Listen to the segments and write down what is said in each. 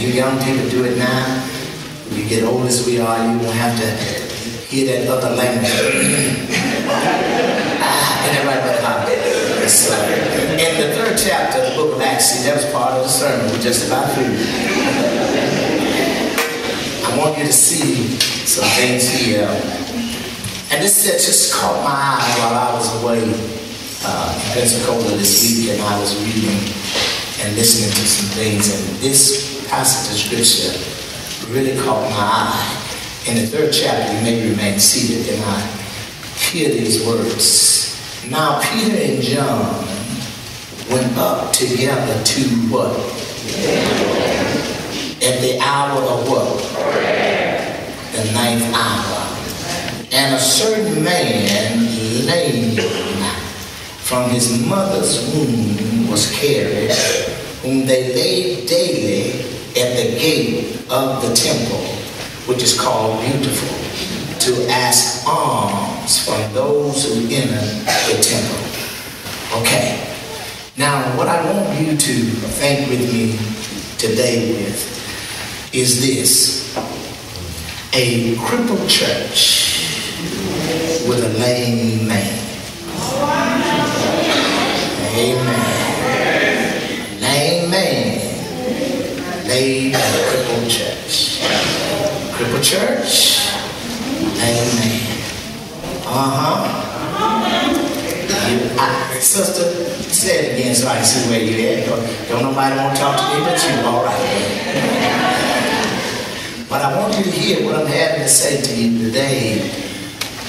you young people do it now. When you get old as we are, you won't have to hear that other language. And everybody better holler. In the 3rd chapter of the book of Acts, see, that was part of the sermon. We're just about through. I want you to see some things here. And this just caught my eye while I was away in Pensacola this week, and I was reading and listening to some things. And this passage of scripture really caught my eye. In the 3rd chapter, you may remain seated, and I hear these words. Now Peter and John went up together to what? At the hour of what? The 9th hour. And a certain man, lame from his mother's womb, was carried, whom they laid daily at the gate of the temple, which is called Beautiful, to ask alms from those who enter the temple. Okay. Now, what I want you to think with me today with is this. A crippled church with a lame man. Amen. Lame man laid in a crippled church. Crippled church, lame man. Sister, say it again so I can see where you at. Don't nobody want to talk to me but you. All right. But I want you to hear what I'm having to say to you today,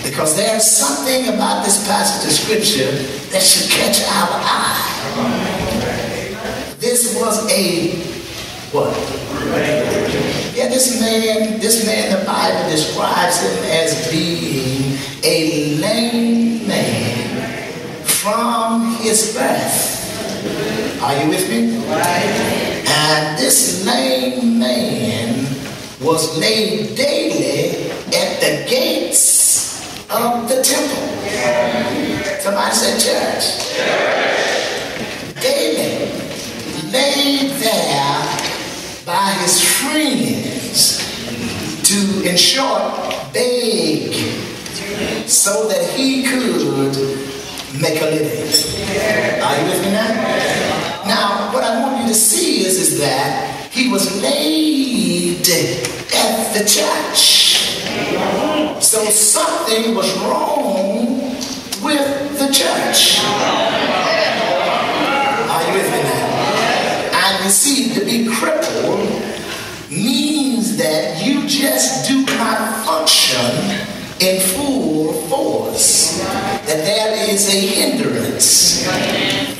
because there's something about this passage of scripture that should catch our eye. This was a what? Yeah, this man, the Bible describes him as being a lame man from his birth. Are you with me? Right. And this lame man was laid daily at the gates of the temple. Somebody said church. Daily laid there by his friends to, in short, beg so that he could make a living. Are you with me now? Now, what I want you to see is that he was laid at the church. So something was wrong with the church. Are you with me now? And you see, to be crippled means that you just do not function in full force. That there is a hindrance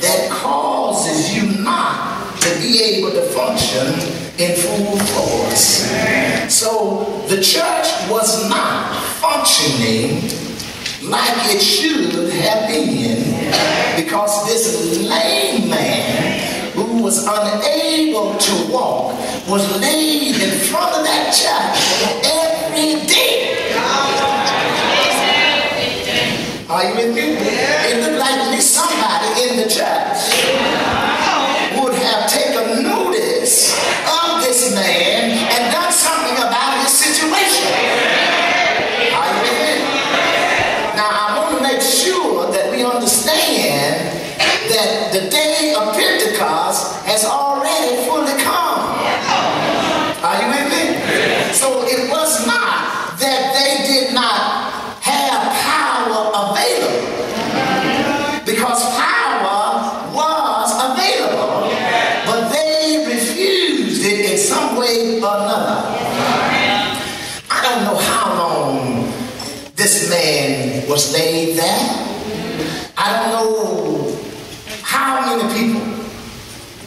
that causes you not to be able to function in full force. So the church was not functioning like it should have been, because this lame man who was unable to walk was laid in front of that church every day. Are you with me? It looked like at least somebody in the church would have taken notice of this man and done something about his situation. Are you with me? Now I want to make sure that we understand that the day of Pentecost has already fully come. Are you with me? So it was not that they did not have power available, because power was available, but they refused it in some way or another. I don't know how long this man was laid there. I don't know how many people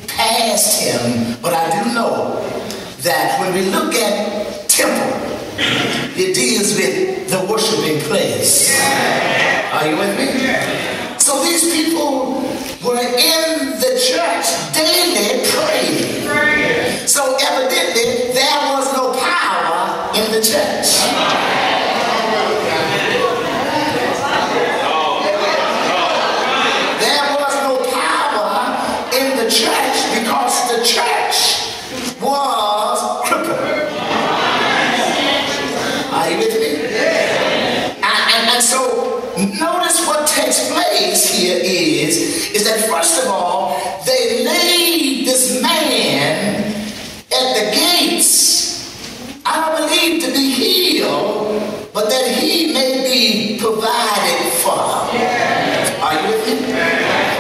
passed him, but I do know that when we look at temple, it deals with the worshiping place. Are you with me? So these people were in the church daily praying. So evidently there was no power in the church. There was no power in the church because the church was first of all, they laid this man at the gates. I don't believe to be healed, but that he may be provided for. Are you with me?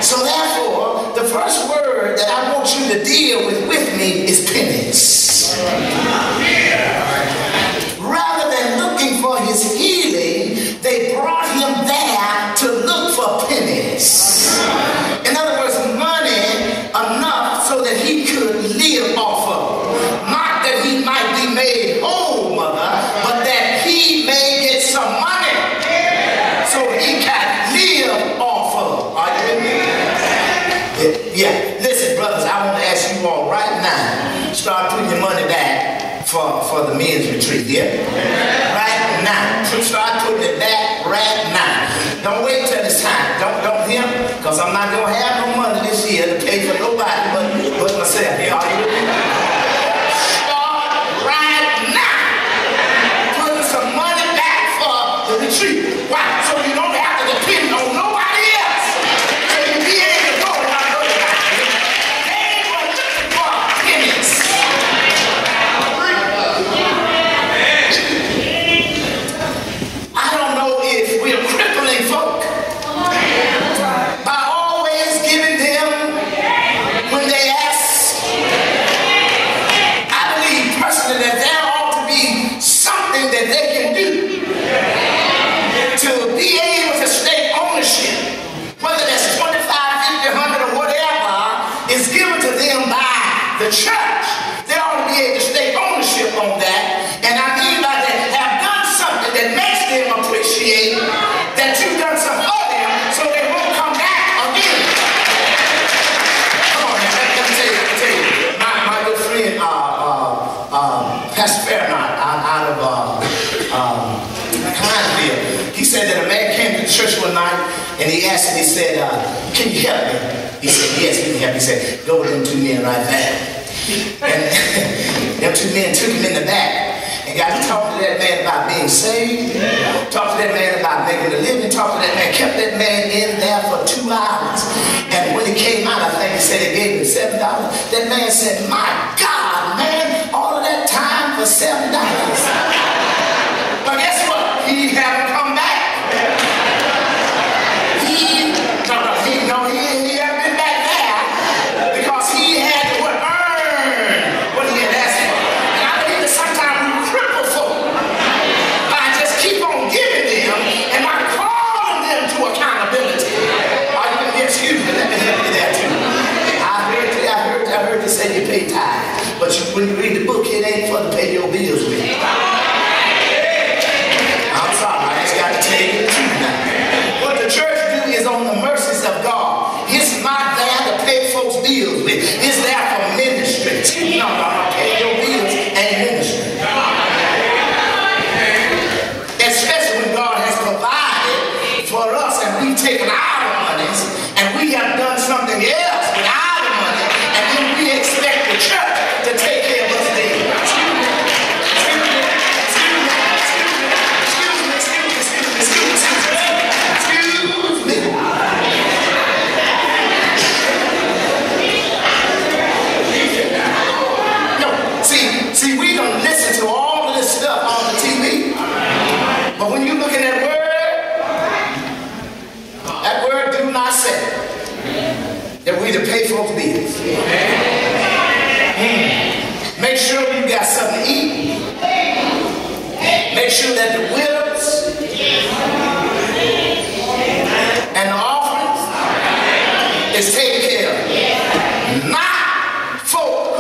So therefore, the first word that I want you to deal with me is penance. Rather than looking for his healing, they brought him there to look for penance. In other words, money enough so that he could live off of. Not that he might be made whole, mother, but that he may get some money so he can live off of. Are you with me? Yeah. Listen, brothers, I want to ask you all right now, start putting your money back for the men's retreat, yeah? Right now. Start putting it back right now. Don't wait till it's time. Don't hear? Because I'm not going to have no money this year to pay for nobody but myself. Yeah, are you with me? Start right now. Putting some money back for the retreat. Why? So you don't have to depend on nobody else. So you be able to go without nobody. They were looking for pennies. I don't know if we're crippling folk by always giving them when they ask. I believe personally that there ought to be something that they can do to be able to stake ownership, whether that's 25, 50, 100 or whatever is given to them by the church. They ought to be able to stake ownership on that. And I mean by that, have done something that makes them appreciate that you've done something for them so they won't come back again. Come on, man, let me tell you. My good friend, Pastor Fairmont out of Hinesville, he said that a man came to the church one night and he asked him, he said, can you help me? He said, yes, we can help. He said, go with them two men right there. And them two men took him in the back and got to talk to that man about being saved, talk to that man about making a living, talk to that man, kept that man in there for 2 hours. And when he came out, I think he said he gave him $7. That man said, my God, man, all of that time for $7. But guess what? He haven't come back. He haven't been back there because he had to earn what he had asked for. And I believe that sometimes we cripple folk by just keep on giving them and not calling them to accountability. Excuse me, let me help you there too. I heard you say you pay tithe, but when you read the book, it ain't for to pay your bills with. I'm sorry, I just got to tell you the truth now. What the church do is on the mercies of God. It's not there to pay folks' bills with. It's there for ministry. No, pay your bills and ministry. Especially when God has provided for us and we've taken our monies and we have done something else with our money, and then we expect the church to take care of us there. Excuse me. No, see, we don't listen to all of this stuff on the TV, but when you look at that word do not say that we to pay folks' bills. Make sure you got something to eat. Make sure that the widows and the offerings is taken care of. Not folk